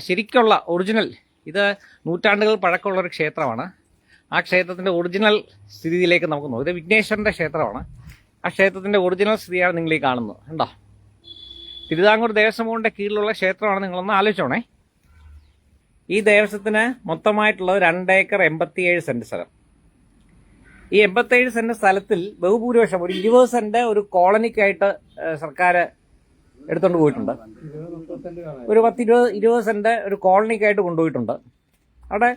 ശരിക്കുള്ള ഒറിജിനൽ ഇത് നൂറ്റാണ്ടുകൾ പഴക്കമുള്ള ഒരു ക്ഷേത്രമാണ്. ആ ക്ഷേത്രത്തിൻ്റെ ഒറിജിനൽ സ്ഥിതിയിലേക്ക് നമുക്ക് നോക്കാം. ഇത് വിഘ്നേശ്വരൻ്റെ ക്ഷേത്രമാണ്. ആ ക്ഷേത്രത്തിൻ്റെ ഒറിജിനൽ സ്ഥിതിയാണ് നിങ്ങൾ ഈ കാണുന്നത്. കണ്ടോ, തിരുവിതാംകൂർ ദേവസ്വം ബോർഡിൻ്റെ കീഴിലുള്ള ക്ഷേത്രമാണ്. നിങ്ങളൊന്ന് ആലോചിച്ചോണേ. ഈ ദേവസ്വത്തിന് മൊത്തമായിട്ടുള്ളത് 2 ഏക്കർ 87 സെന്റ് സ്ഥലം. ഈ 87 സെന്റ് സ്ഥലത്തിൽ ബഹുഭൂരിപക്ഷം ഒരു 20 സെന്റ് ഒരു കോളനിക്കായിട്ട് സർക്കാർ എടുത്തുകൊണ്ട് പോയിട്ടുണ്ട്. ഒരു 10-20 സെന്റ് ഒരു കോളനിക്കായിട്ട് കൊണ്ടുപോയിട്ടുണ്ട്. അവിടെ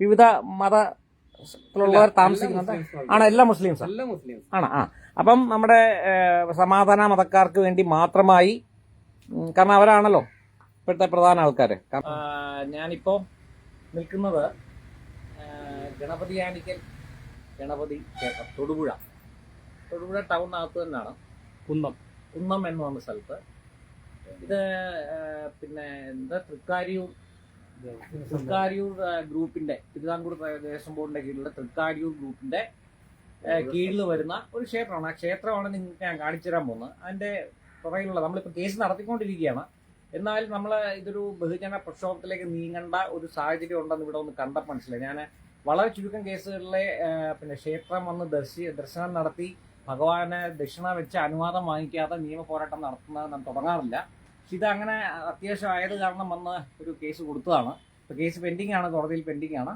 വിവിധ മതത്തിലുള്ളവർ താമസിക്കുന്നുണ്ട്. ആണ്, എല്ലാ മുസ്ലിംസ് ആണ്. അപ്പം നമ്മുടെ സമാധാന മതക്കാർക്ക് വേണ്ടി മാത്രമായി, കാരണം അവരാണല്ലോ ഇപ്പോഴത്തെ പ്രധാന ആൾക്കാർ. ഞാനിപ്പോ നിൽക്കുന്നത് ഗണപതി ക്ഷേത്രം, തൊടുപുഴ ടൗണിനകത്ത് തന്നെയാണ്. കുന്നം എന്ന് പറഞ്ഞ സ്ഥലത്ത്. ഇത് പിന്നെ തൃക്കാരിയൂർ ഗ്രൂപ്പിന്റെ, തിരുവിതാംകൂർ ദേവസ്വം ബോർഡിന്റെ കീഴിലുള്ള തൃക്കാരിയൂർ ഗ്രൂപ്പിന്റെ കീഴിൽ വരുന്ന ഒരു ക്ഷേത്രമാണ്. ആ ക്ഷേത്രമാണ് നിങ്ങൾക്ക് ഞാൻ കാണിച്ചു തരാൻ പോകുന്നത്. അതിന്റെ പുറകിലുള്ള, നമ്മളിപ്പോൾ കേസ് നടത്തിക്കൊണ്ടിരിക്കുകയാണ്. എന്നാൽ നമ്മൾ ഇതൊരു ബഹുജന പ്രക്ഷോഭത്തിലേക്ക് നീങ്ങേണ്ട ഒരു സാഹചര്യം ഉണ്ടെന്ന് ഇവിടെ ഒന്ന് കണ്ടപ്പോൾ മനസ്സിലായി. ഞാൻ വളരെ ചുരുക്കം കേസുകളിലെ ക്ഷേത്രം വന്ന് ദർശനം നടത്തി ഭഗവാന് ദക്ഷിണ വെച്ച് അനുവാദം വാങ്ങിക്കാതെ നിയമ പോരാട്ടം നടത്തുന്നത് തുടങ്ങാറില്ല. പക്ഷെ ഇതങ്ങനെ അത്യാവശ്യം ആയത് കാരണം വന്ന് ഒരു കേസ് കൊടുത്തതാണ്. ഇപ്പോൾ കേസ് പെൻഡിങ് ആണ്, കോടതിയിൽ പെൻഡിങ് ആണ്.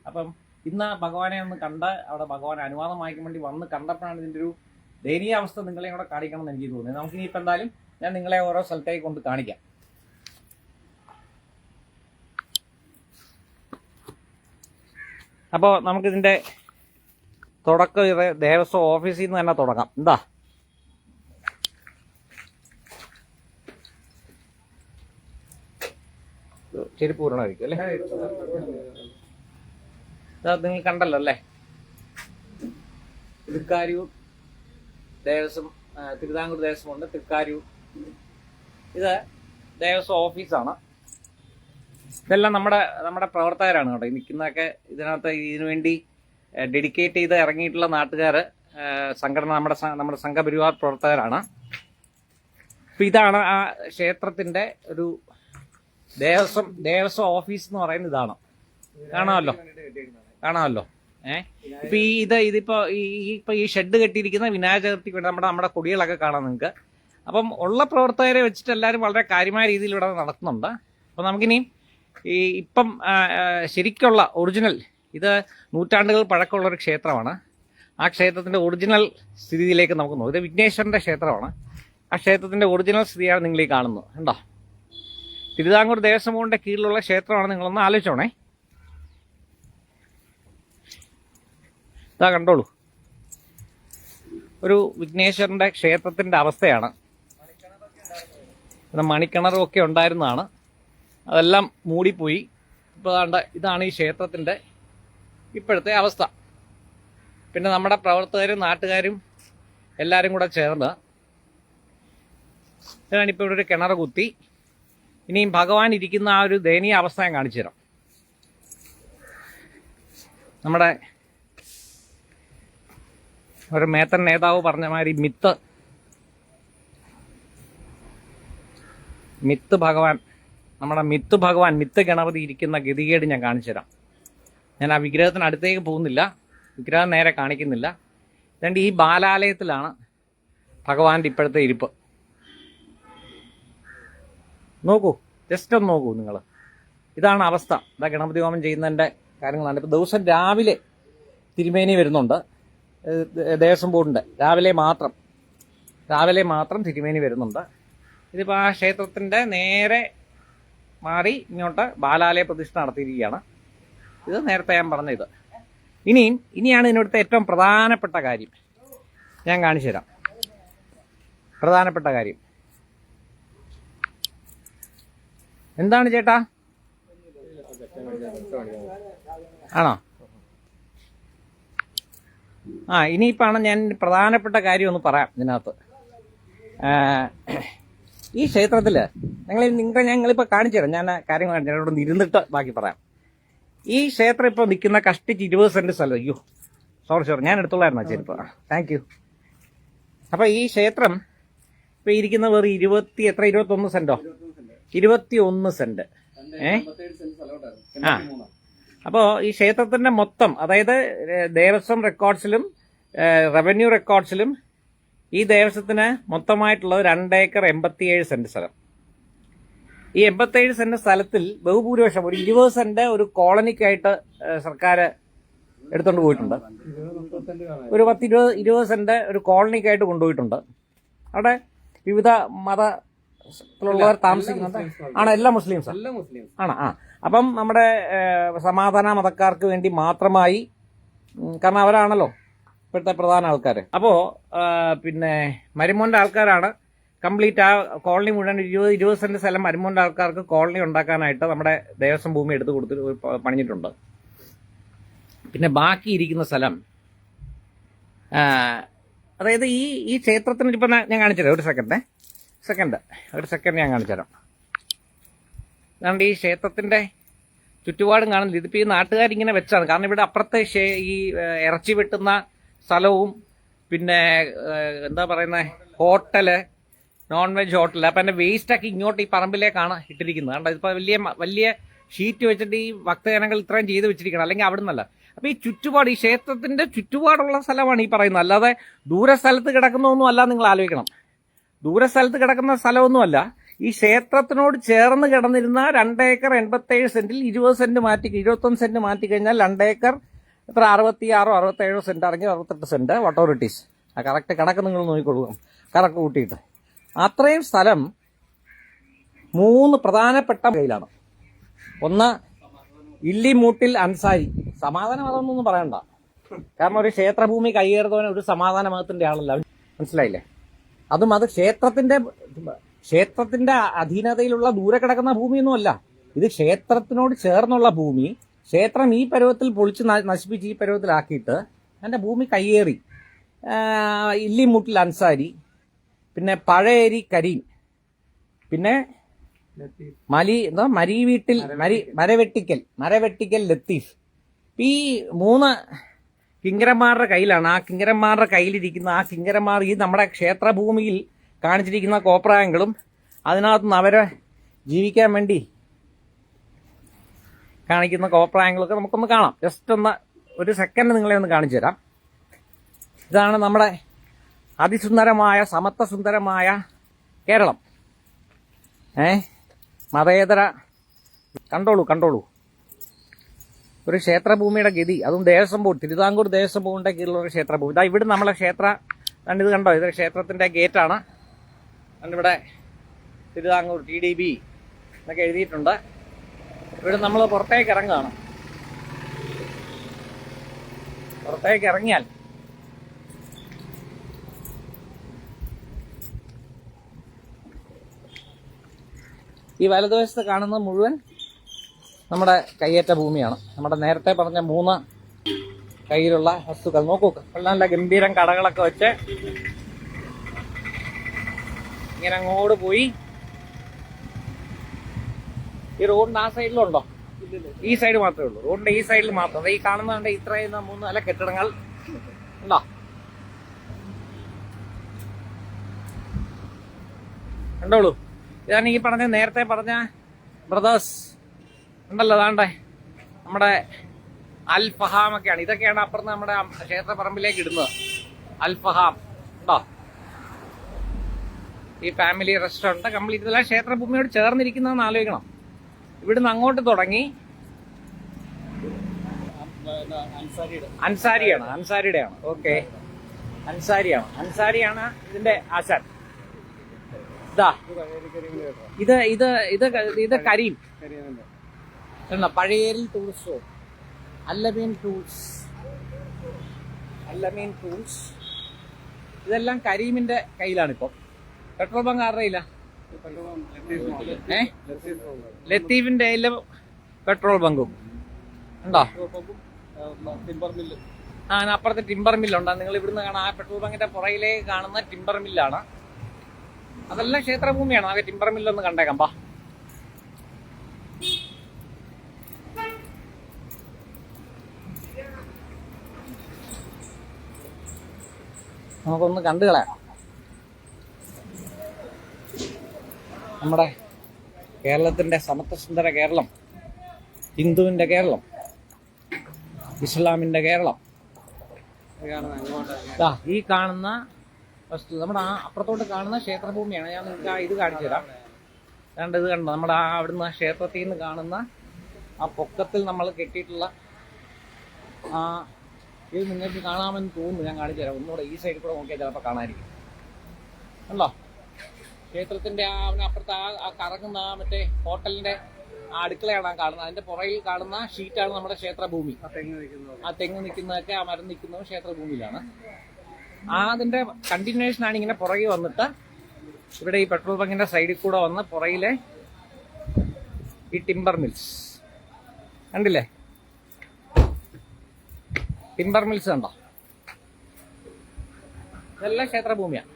അപ്പം ഇന്ന് ഭഗവാനെ ഒന്ന് കണ്ട് അവിടെ ഭഗവാൻ അനുവാദം വാങ്ങിക്കാൻ വേണ്ടി വന്ന് കണ്ടപ്പോഴാണ് ഇതിൻ്റെ ഒരു ദയനീയ അവസ്ഥ നിങ്ങളെയും കൂടെ കാണിക്കണം എന്ന് എനിക്ക് തോന്നുന്നത്. നമുക്കിനിയിപ്പോൾ എന്തായാലും ഞാൻ നിങ്ങളെ ഓരോ സ്ഥലത്തേക്ക് കൊണ്ട് കാണിക്കാം. അപ്പോൾ നമുക്കിതിൻ്റെ തുടക്കം ദേവസ്വം ഓഫീസിൽ നിന്ന് തന്നെ തുടങ്ങാം. എന്താ, ചെരുപ്പ് പൂരണമായിരിക്കും അല്ലേ? നിങ്ങൾ കണ്ടല്ലോ അല്ലേ, തൃക്കാരിയൂർ ദേവസ്വം, തിരുവിതാംകൂർ ദേവസ്വം ഉണ്ട് തൃക്കാരിയൂർ. ഇത് ദേവസ്വം ഓഫീസാണ്. ഇതെല്ലാം നമ്മുടെ പ്രവർത്തകരാണ് കേട്ടോ. ഈ നിൽക്കുന്നതൊക്കെ ഇതിനകത്ത് ഇതിനു വേണ്ടി ഡെഡിക്കേറ്റ് ചെയ്ത് ഇറങ്ങിയിട്ടുള്ള നാട്ടുകാർ, സംഘടന, നമ്മുടെ സംഘപരിവാർ പ്രവർത്തകരാണ്. അപ്പം ഇതാണ് ആ ക്ഷേത്രത്തിന്റെ ഒരു ദേവസ്വം ഓഫീസ് എന്ന് പറയുന്നത്. ഇതാണ്, കാണാമല്ലോ. ഇതിപ്പോ ഈ ഷെഡ് കെട്ടിയിരിക്കുന്ന വിനായക ചതുർത്ഥിക്ക് വേണ്ടി നമ്മുടെ കൊടികളൊക്കെ കാണാം നിങ്ങൾക്ക്. അപ്പം ഉള്ള പ്രവർത്തകരെ വെച്ചിട്ട് എല്ലാവരും വളരെ കാര്യമായ രീതിയിൽ ഇവിടെ നടത്തുന്നുണ്ട്. അപ്പം നമുക്കിനി ഇപ്പം ശരിക്കുള്ള ഒറിജിനൽ ഇത് നൂറ്റാണ്ടുകൾ പഴക്കമുള്ള ഒരു ക്ഷേത്രമാണ്. ആ ക്ഷേത്രത്തിന്റെ ഒറിജിനൽ സ്ഥിതിയിലേക്ക് നമുക്ക് നോക്കാം. ഇത് വിഘ്നേശ്വരന്റെ ക്ഷേത്രമാണ്. ആ ക്ഷേത്രത്തിന്റെ ഒറിജിനൽ സ്ഥിതിയാണ് നിങ്ങൾ ഈ കാണുന്നത്. കണ്ടോ, തിരുവിതാംകൂർ ദേവസ്വം ബോർഡിന്റെ കീഴിലുള്ള ക്ഷേത്രമാണ്. നിങ്ങളൊന്ന് ആലോചിച്ചോണേ. ഇതാ കണ്ടോളൂ, ഒരു വിഘ്നേശ്വരന്റെ ക്ഷേത്രത്തിന്റെ അവസ്ഥയാണ്. ഇവിടെ മണിക്കിണറും ഒക്കെ ഉണ്ടായിരുന്നതാണ്, അതെല്ലാം മൂടിപ്പോയി. ഇപ്പോൾ ഇതാണ് ഈ ക്ഷേത്രത്തിന്റെ ഇപ്പോഴത്തെ അവസ്ഥ. പിന്നെ നമ്മുടെ പ്രവർത്തകരും നാട്ടുകാരും എല്ലാവരും കൂടെ ചേർന്ന് ഞാനിപ്പോൾ ഇവിടെ ഒരു കിണർ കുത്തി. ഇനിയും ഭഗവാൻ ഇരിക്കുന്ന ആ ഒരു ദയനീയ അവസ്ഥ ഞാൻ കാണിച്ചു തരാം. നമ്മുടെ ഒരു മേത്തൻ നേതാവ് പറഞ്ഞ മാതിരി മിത്ത് ഭഗവാൻ, നമ്മുടെ മിത്ത് ഗണപതി ഇരിക്കുന്ന ഗതികേട് ഞാൻ കാണിച്ചു തരാം. ഞാൻ ആ വിഗ്രഹത്തിന് അടുത്തേക്ക് പോകുന്നില്ല, വിഗ്രഹം നേരെ കാണിക്കുന്നില്ല. അതുകൊണ്ട് ഈ ബാലാലയത്തിലാണ് ഭഗവാന്റെ ഇപ്പോഴത്തെ ഇരിപ്പ്. നോക്കൂ, ജസ്റ്റ് ഒന്ന് നോക്കൂ നിങ്ങൾ. ഇതാണ് അവസ്ഥ. ഇതാ ഗണപതി ഹോമം ചെയ്യുന്നതിൻ്റെ കാര്യങ്ങളാണ്. ഇപ്പോൾ ദിവസം രാവിലെ തിരുമേനി വരുന്നുണ്ട്, ദേവസ്വം ബോർഡിൻ്റെ രാവിലെ മാത്രം തിരുമേനി വരുന്നുണ്ട്. ഇതിപ്പോൾ ആ ക്ഷേത്രത്തിൻ്റെ നേരെ മാറി ഇങ്ങോട്ട് ബാലാലയ പ്രതിഷ്ഠ നടത്തിയിരിക്കുകയാണ്. ഇത് നേരത്തെ ഞാൻ പറഞ്ഞ ഇത്. ഇനിയാണ് ഇതിനടുത്ത ഏറ്റവും പ്രധാനപ്പെട്ട കാര്യം ഞാൻ കാണിച്ചു തരാം. പ്രധാനപ്പെട്ട കാര്യം എന്താണ് ചേട്ടാ? ആണോ? ഇനിയിപ്പാണ് ഞാൻ പ്രധാനപ്പെട്ട കാര്യം ഒന്ന് പറയാം ഇതിനകത്ത്. ഈ ക്ഷേത്രത്തിൽ ഞങ്ങളിപ്പോൾ കാണിച്ചു തരാം. ഞാൻ കാര്യങ്ങൾ കാണിച്ചു തരാം. ഇവിടെ ഇരുന്നിട്ട് ബാക്കി പറയാം. ഈ ക്ഷേത്രം ഇപ്പോൾ നിൽക്കുന്ന കഷ്ടിച്ച് 20 സെന്റ് സ്ഥലം. അയ്യോ സോറി ഞാൻ എടുത്തോളായിരുന്നു ചെരുപ്പ്. Thank you. അപ്പോൾ ഈ ക്ഷേത്രം ഇപ്പോൾ ഇരിക്കുന്ന വെറും 21 സെന്റോ? 21 സെന്റ്. ആ, അപ്പോ ഈ ക്ഷേത്രത്തിന്റെ മൊത്തം, അതായത് ദേവസ്വം റെക്കോർഡ്സിലും റവന്യൂ റെക്കോർഡ്സിലും ഈ ദേവസ്വത്തിന് മൊത്തമായിട്ടുള്ളത് 2 ഏക്കർ 87 സെന്റ് സ്ഥലം. ഈ 87 സെന്റ് സ്ഥലത്തിൽ ബഹുഭൂരിപക്ഷം ഒരു 20 സെന്റ് ഒരു കോളനിക്കായിട്ട് സർക്കാർ എടുത്തോണ്ട് പോയിട്ടുണ്ട്. ഒരു 10-20 സെന്റ് ഒരു കോളനിക്കായിട്ട് കൊണ്ടുപോയിട്ടുണ്ട്. അവിടെ വിവിധ മതത്തിലുള്ളവർ താമസിക്കുന്നുണ്ട്. ആണ്, എല്ലാ മുസ്ലിംസ് ആണ്. അപ്പം നമ്മുടെ സമാധാന മതക്കാർക്ക് വേണ്ടി മാത്രമായി, കാരണം അവരാണല്ലോ ഇപ്പോഴത്തെ പ്രധാന ആൾക്കാർ. അപ്പോ പിന്നെ മരുമോന്റെ ആൾക്കാരാണ് കംപ്ലീറ്റ് ആ കോളനി മുഴുവൻ 20 സെന്റ് സ്ഥലം മരുമോന്റെ ആൾക്കാർക്ക് കോളനി ഉണ്ടാക്കാനായിട്ട് നമ്മുടെ ദേവസ്വം ഭൂമി എടുത്തു കൊടുത്ത് പണിഞ്ഞിട്ടുണ്ട്. പിന്നെ ബാക്കി ഇരിക്കുന്ന സ്ഥലം, അതായത് ഈ ക്ഷേത്രത്തിന് ഇപ്പം ഞാൻ കാണിച്ചു തരാം. ഒരു സെക്കൻഡ് ഞാൻ കാണിച്ചു തരാം. അതുകൊണ്ട് ഈ ക്ഷേത്രത്തിന്റെ ചുറ്റുപാടും കാണുന്നില്ല. ഇതിപ്പോ ഈ നാട്ടുകാരിങ്ങനെ വെച്ചാണ്. കാരണം ഇവിടെ അപ്പുറത്തെ ഈ ഇറച്ചി വെട്ടുന്ന സ്ഥലവും പിന്നെ എന്താ പറയുന്നത് ഹോട്ടല്, നോൺ വെജ് ഹോട്ടൽ. അപ്പൊ എന്റെ വേസ്റ്റ് ഒക്കെ ഇങ്ങോട്ട് ഈ പറമ്പിലേക്കാണ് ഇട്ടിരിക്കുന്നത്. കണ്ടോ, ഇതിപ്പോ വലിയ ഷീറ്റ് വെച്ചിട്ട് ഈ ഭക്തജനങ്ങൾ ഇത്രയും ചെയ്ത് വെച്ചിരിക്കണം, അല്ലെങ്കിൽ അവിടെ നിന്നല്ല. അപ്പൊ ഈ ചുറ്റുപാട്, ഈ ക്ഷേത്രത്തിന്റെ ചുറ്റുപാടുള്ള സ്ഥലമാണ് ഈ പറയുന്നത്. അല്ലാതെ ദൂരസ്ഥലത്ത് കിടക്കുന്നൊന്നും അല്ല. നിങ്ങൾ ആലോചിക്കണം, ദൂരസ്ഥലത്ത് കിടക്കുന്ന സ്ഥലമൊന്നുമല്ല. ഈ ക്ഷേത്രത്തിനോട് ചേർന്ന് കിടന്നിരുന്ന 2 ഏക്കർ 87 സെന്റിൽ 21 സെന്റ് മാറ്റി കഴിഞ്ഞാൽ 2 ഏക്കർ 66-67 സെന്റ് അല്ലെങ്കിൽ 68 സെന്റ് വട്ടോറിറ്റീസ്. ആ കറക്റ്റ് കണക്ക് നിങ്ങൾ നോക്കിക്കൊള്ളൂ, കണക്ക് കൂട്ടിയിട്ട്. അത്രയും സ്ഥലം 3 പ്രധാനപ്പെട്ട കയ്യിലാണ്. ഒന്ന് ഇല്ലിമൂട്ടിൽ അൻസാരി. സമാധാന മതമൊന്നും പറയണ്ട, കാരണം ഒരു ക്ഷേത്രഭൂമി കൈയേറുന്നവനെ ഒരു സമാധാന മതത്തിന്റെ ആളല്ല, മനസ്സിലായില്ലേ? അതും അത് ക്ഷേത്രത്തിന്റെ അധീനതയിലുള്ള ദൂരെ കിടക്കുന്ന ഭൂമിയൊന്നുമല്ല. ഇത് ക്ഷേത്രത്തിനോട് ചേർന്നുള്ള ഭൂമി. ക്ഷേത്രം ഈ പരുവത്തിൽ പൊളിച്ച് നശിപ്പിച്ച് ഈ പരുവത്തിലാക്കിയിട്ട് അതിന്റെ ഭൂമി കയ്യേറി. ഇല്ലിമൂട്ടിൽ അൻസാരി, പിന്നെ പഴയേരി കരീം, പിന്നെ മരവെട്ടിക്കൽ ലത്തീഫ്. ഈ 3 കിങ്കരന്മാരുടെ കയ്യിലാണ്. ആ കിങ്കരന്മാരുടെ കയ്യിലിരിക്കുന്ന ആ കിങ്കരന്മാർ ഈ നമ്മുടെ ക്ഷേത്രഭൂമിയിൽ കാണിച്ചിരിക്കുന്ന കോപ്രായങ്ങളും അതിനകത്തുനിന്ന് അവരെ ജീവിക്കാൻ വേണ്ടി കാണിക്കുന്ന കോപ്രായങ്ങളൊക്കെ നമുക്കൊന്ന് കാണാം. ജസ്റ്റ് ഒരു സെക്കൻഡ് നിങ്ങളെ ഒന്ന് കാണിച്ചു തരാം. ഇതാണ് നമ്മുടെ അതിസുന്ദരമായ സമത്വസുന്ദരമായ കേരളം. മതേതര, കണ്ടോളൂ ഒരു ക്ഷേത്രഭൂമിയുടെ ഗതി. അതും ദേവസ്വം ബോർഡ്, തിരുവിതാംകൂർ ദേവസ്വം ബോർഡിന്റെ കീഴിലുള്ള ഒരു ക്ഷേത്രഭൂമി. ഇതാ ഇവിടെ നമ്മളെ ഇത് കണ്ടോ, ഇത് ക്ഷേത്രത്തിന്റെ ഗേറ്റാണ്. ഇവിടെ തിരുവിതാംകൂർ TDB എന്നൊക്കെ എഴുതിയിട്ടുണ്ട്. ഇവിടെ നമ്മൾ പുറത്തേക്ക് ഇറങ്ങുകയാണ്. പുറത്തേക്ക് ഇറങ്ങിയാൽ ഈ വലതുവശത്ത് കാണുന്നത് മുഴുവൻ നമ്മുടെ കയ്യേറ്റ ഭൂമിയാണ്. നമ്മുടെ നേരത്തെ പറഞ്ഞ 3 കയ്യിലുള്ള വസ്തുക്കൾ നോക്കൂ. നല്ല ഗംഭീരം കടകളൊക്കെ വെച്ച് ഇങ്ങനെ അങ്ങോട്ട് പോയി. ഈ റോഡിന്റെ ആ സൈഡിലുണ്ടോ? ഈ സൈഡ് മാത്രമേ ഉള്ളൂ. റോഡിന്റെ ഈ സൈഡിൽ മാത്രം. ഈ കാണുന്നുണ്ട് ഇത്രയും 3 നില കെട്ടിടങ്ങൾ ഉണ്ടോ? കണ്ടോളൂ. ഇതാണ് ഈ നേരത്തെ പറഞ്ഞ ബ്രദേഴ്സ് ഉണ്ടല്ലോ. അതാണ്ടേ നമ്മുടെ അൽ ഫഹാം ഒക്കെയാണ്. ഇതൊക്കെയാണ് അപ്പുറത്ത് നമ്മുടെ ക്ഷേത്രപ്പറമ്പിലേക്ക് ഇടുന്നത്. അൽ ഫഹാം ഉണ്ടോ? ഈ ഫാമിലി റെസ്റ്റോറന്റ് കംപ്ലീറ്റ് ഇതെല്ലാം ക്ഷേത്രഭൂമിയോട് ചേർന്നിരിക്കുന്നതെന്ന് ആലോചിക്കണം. ഇവിടുന്ന് അങ്ങോട്ട് തുടങ്ങി അൻസാരിയുടെയാണ്. ഓക്കെ, അൻസാരിയാണ് ഇതിന്റെ ആശാൻ. ഇത് കരീം പഴയേരിൽ ടൂൾസ്, അല്ലമീൻ ടൂൾസ്. ഇതെല്ലാം കരീമിന്റെ കയ്യിലാണ്. പെട്രോൾ ബങ്ക് ആരുടെ കയ്യില? ലത്തീഫിന്റെ കയ്യിലും പെട്രോൾ ബങ്കും ഉണ്ടോ? അപ്പുറത്തെ ടിമ്പർ മില്ലുണ്ടോ? നിങ്ങൾ ഇവിടുന്ന് കാണാം. ആ പെട്രോൾ ബങ്കിന്റെ പുറയിലേക്ക് കാണുന്ന ടിമ്പർ മില്ലാണ്. അതെല്ലാം ക്ഷേത്രഭൂമിയാണ്. ആകെ ടിമ്പർ മില്ലൊന്ന് കണ്ടേക്കാം. നമുക്കൊന്ന് കണ്ടു കളയാം. നമ്മുടെ കേരളത്തിന്റെ സമത്വസുന്ദര കേരളം, ഹിന്ദുവിന്റെ കേരളം, ഇസ്ലാമിന്റെ കേരളം. ഈ കാണുന്ന വസ്തു നമ്മുടെ ആ അപ്പുറത്തോട്ട് കാണുന്ന ക്ഷേത്രഭൂമിയാണ്. ഞാൻ നിങ്ങൾക്ക് ഇത് കാണിച്ചു തരാം. അതുകൊണ്ട് ഇത് കണ്ടോ, നമ്മുടെ ആ അവിടുന്ന് ക്ഷേത്രത്തിൽ നിന്ന് കാണുന്ന ആ പൊക്കത്തിൽ നമ്മൾ കെട്ടിയിട്ടുള്ള ആ ഇത് നിങ്ങൾക്ക് കാണാമെന്ന് തോന്നുന്നു. ഞാൻ കാണിച്ചു തരാം. ഒന്നുകൂടെ ഈ സൈഡിൽ കൂടെ നോക്കിയാൽ ചിലപ്പോൾ കാണാതിരിക്കും. കണ്ടോ, ക്ഷേത്രത്തിന്റെ അപ്പുറത്ത് ആ കറങ്ങുന്ന മറ്റേ ഹോട്ടലിന്റെ ആ അടുക്കളയാണ് ആ കാണുന്നത്. അതിന്റെ പുറകിൽ കാണുന്ന ഷീറ്റാണ് നമ്മുടെ ക്ഷേത്രഭൂമി. ആ തെങ്ങ് നിൽക്കുന്നതൊക്കെ ആ മരം നിൽക്കുന്നതും ക്ഷേത്രഭൂമിയിലാണ്. അതിന്റെ കണ്ടിന്യൂഷൻ ആണ് ഇങ്ങനെ പുറകെ വന്നിട്ട് ഇവിടെ ഈ പെട്രോൾ ബങ്കിന്റെ സൈഡിൽ കൂടെ വന്ന് പുറകിലെ ഈ ടിമ്പർ മിൽസ് കണ്ടില്ലേ, ടിമ്പർ മിൽസ് കണ്ടോ, ഇതെല്ലാം ക്ഷേത്രഭൂമിയാണ്.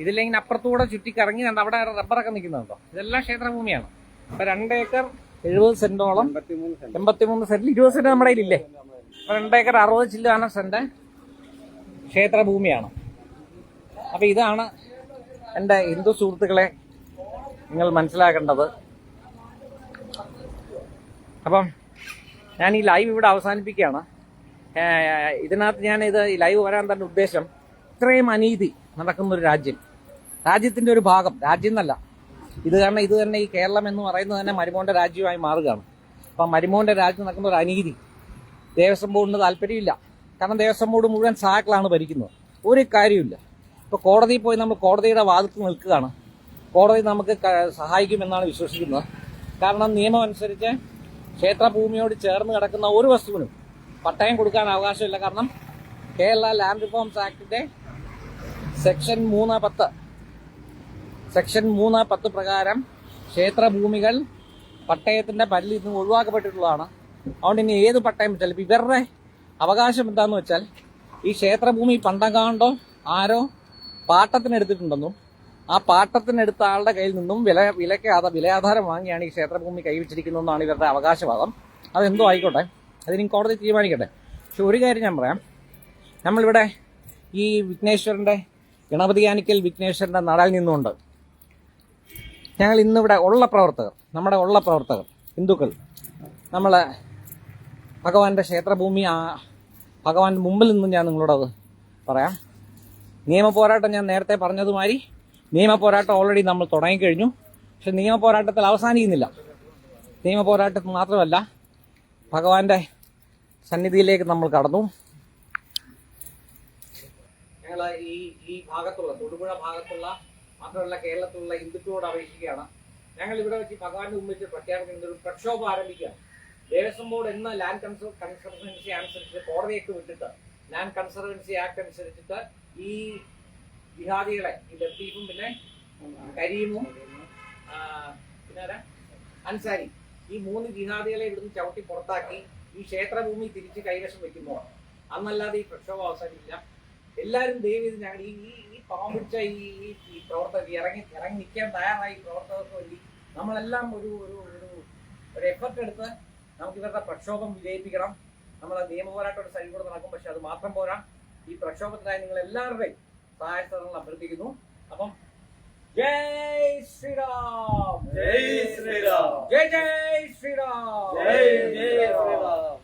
ഇതിലിങ്ങനെ അപ്പുറത്തൂടെ ചുറ്റിക്കറങ്ങി കണ്ടോ, അവിടെ റബ്ബറൊക്കെ നിൽക്കുന്നുണ്ടോ, ഇതെല്ലാം ക്ഷേത്രഭൂമിയാണ്. അപ്പൊ 2 ഏക്കർ 70 സെന്റോളം, 83 സെന്റിൽ 20 സെന്റ് നമ്മുടെ കയ്യിലില്ലേ. അപ്പൊ 2 ഏക്കർ 60 ചില്ലാന സെന്റ് ക്ഷേത്രഭൂമിയാണ്. അപ്പൊ ഇതാണ് എൻ്റെ ഹിന്ദു സുഹൃത്തുക്കളെ നിങ്ങൾ മനസ്സിലാക്കേണ്ടത്. അപ്പം ഞാൻ ഈ ലൈവ് ഇവിടെ അവസാനിപ്പിക്കുകയാണ്. ഇതിനകത്ത് ഞാൻ ഈ ലൈവ് വരാൻ തന്നെ ഉദ്ദേശം, ഇത്രയും അനീതി നടക്കുന്നൊരു രാജ്യത്തിന്റെ ഒരു ഭാഗം, രാജ്യം എന്നല്ല ഇത്, കാരണം ഇത് തന്നെ ഈ കേരളം എന്ന് പറയുന്നത് തന്നെ മരുമോന്റെ രാജ്യമായി മാറുകയാണ്. അപ്പം മരുമോന്റെ രാജ്യം നടക്കുന്ന ഒരു അനീതി ദേവസ്വം ബോർഡിന് താല്പര്യമില്ല. കാരണം ദേവസ്വം ബോർഡ് മുഴുവൻ സാക്കളാണ് ഭരിക്കുന്നത്, ഒരു കാര്യമില്ല. ഇപ്പോൾ കോടതിയിൽ പോയി നമ്മൾ കോടതിയുടെ വാദത്തിൽ നിൽക്കുകയാണ്. കോടതി നമുക്ക് സഹായിക്കുമെന്നാണ് വിശ്വസിക്കുന്നത്. കാരണം നിയമം അനുസരിച്ച് ക്ഷേത്രഭൂമിയോട് ചേർന്ന് കിടക്കുന്ന ഒരു വസ്തുവിനും പട്ടയം കൊടുക്കാൻ അവകാശമില്ല. കാരണം കേരള ലാൻഡ് റിഫോംസ് ആക്ടിന്റെ സെക്ഷൻ 310 പ്രകാരം ക്ഷേത്രഭൂമികൾ പട്ടയത്തിന്റെ പരിധിയിൽ നിന്ന് ഒഴിവാക്കപ്പെട്ടിട്ടുള്ളതാണ്. അതുകൊണ്ട് ഇനി ഏത് പട്ടയം വെച്ചാൽ ഇപ്പം ഇവരുടെ അവകാശം എന്താണെന്ന് വെച്ചാൽ, ഈ ക്ഷേത്രഭൂമി പണ്ടങ്ങാണ്ടോ ആരോ പാട്ടത്തിനെടുത്തിട്ടുണ്ടെന്നും ആ പാട്ടത്തിനെടുത്ത ആളുടെ കയ്യിൽ നിന്നും വിലയാധാരം വാങ്ങിയാണ് ഈ ക്ഷേത്രഭൂമി കൈവച്ചിരിക്കുന്നതെന്നാണ് ഇവരുടെ അവകാശവാദം. അതെന്തോ ആയിക്കോട്ടെ, അതിനി കോടതി തീരുമാനിക്കട്ടെ. പക്ഷെ ഒരു കാര്യം ഞാൻ പറയാം, നമ്മളിവിടെ ഈ വിഘ്നേശ്വരന്റെ ഗണപതിയാനിക്കൽ വിഘ്നേശ്വരന്റെ നടയിൽ നിന്നുകൊണ്ട് ഞങ്ങൾ ഇന്നിവിടെ നമ്മുടെ ഉള്ള പ്രവർത്തകർ ഹിന്ദുക്കൾ, നമ്മളെ ഭഗവാന്റെ ക്ഷേത്രഭൂമി ഭഗവാന്റെ മുമ്പിൽ നിന്നും ഞാൻ നിങ്ങളോടത് പറയാം. നിയമപോരാട്ടം ഞാൻ നേരത്തെ പറഞ്ഞതുമാതിരി നിയമപോരാട്ടം ഓൾറെഡി നമ്മൾ തുടങ്ങിക്കഴിഞ്ഞു. പക്ഷെ നിയമപോരാട്ടത്തിൽ അവസാനിക്കുന്നില്ല. നിയമപോരാട്ടത്തിൽ മാത്രമല്ല, ഭഗവാന്റെ സന്നിധിയിലേക്ക് നമ്മൾ കടന്നു. ഞങ്ങൾ ഈ ഭാഗത്തുള്ള തൊടുപുഴ ഭാഗത്തുള്ള മാത്രമല്ല കേരളത്തിലുള്ള ഹിന്ദുക്കളോട് അപേക്ഷിക്കുകയാണ്. ഞങ്ങൾ ഇവിടെ വെച്ച് ഭഗവാന്റെ മുമ്പിൽ പ്രഖ്യാപിക്കുന്ന ഒരു പ്രക്ഷോഭം ആരംഭിക്കുകയാണ്. ദേവസ്വം ബോർഡ് എന്ന ലാൻഡ് കൺസർവൻസി അനുസരിച്ച് കോടതിയൊക്കെ വിട്ടിട്ട് ലാൻഡ് കൺസർവൻസി ആക്ട് അനുസരിച്ചിട്ട് ഈ ജിഹാദികളെ, ഈ ലത്തീഫും പിന്നെ കരീമും പിന്നെ അൻസാരി, ഈ 3 ജിഹാദികളെ ഇവിടുന്ന് ചവിട്ടി പുറത്താക്കി ഈ ക്ഷേത്രഭൂമി തിരിച്ച് കൈവശം വെക്കുമ്പോൾ അന്നല്ലാതെ ഈ പ്രക്ഷോഭം അവസാനിക്കില്ല. എല്ലാവരും ദയവീത് ഞങ്ങൾ ഈ പാവം പിടിച്ച ഈ പ്രവർത്തകർ ഇറങ്ങി നിൽക്കാൻ തയ്യാറായി പ്രവർത്തകർക്ക് വേണ്ടി നമ്മളെല്ലാം ഒരു എഫർട്ട് എടുത്ത് നമുക്ക് ഇവരുടെ പ്രക്ഷോഭം വിജയിപ്പിക്കണം. നമ്മൾ നിയമപോരാട്ടം ഒരു സൈഡ് കൂടെ നടക്കും. പക്ഷെ അത് മാത്രം പോരാ, ഈ പ്രക്ഷോഭത്തിനായി നിങ്ങൾ എല്ലാവരുടെയും സഹായങ്ങൾ അഭ്യർത്ഥിക്കുന്നു. അപ്പം ജയ് ശ്രീറാം, ജയ് ശ്രീറാം, ജയ് ജയ് ശ്രീറാം, ജയ് ജയ് ശ്രീറാം.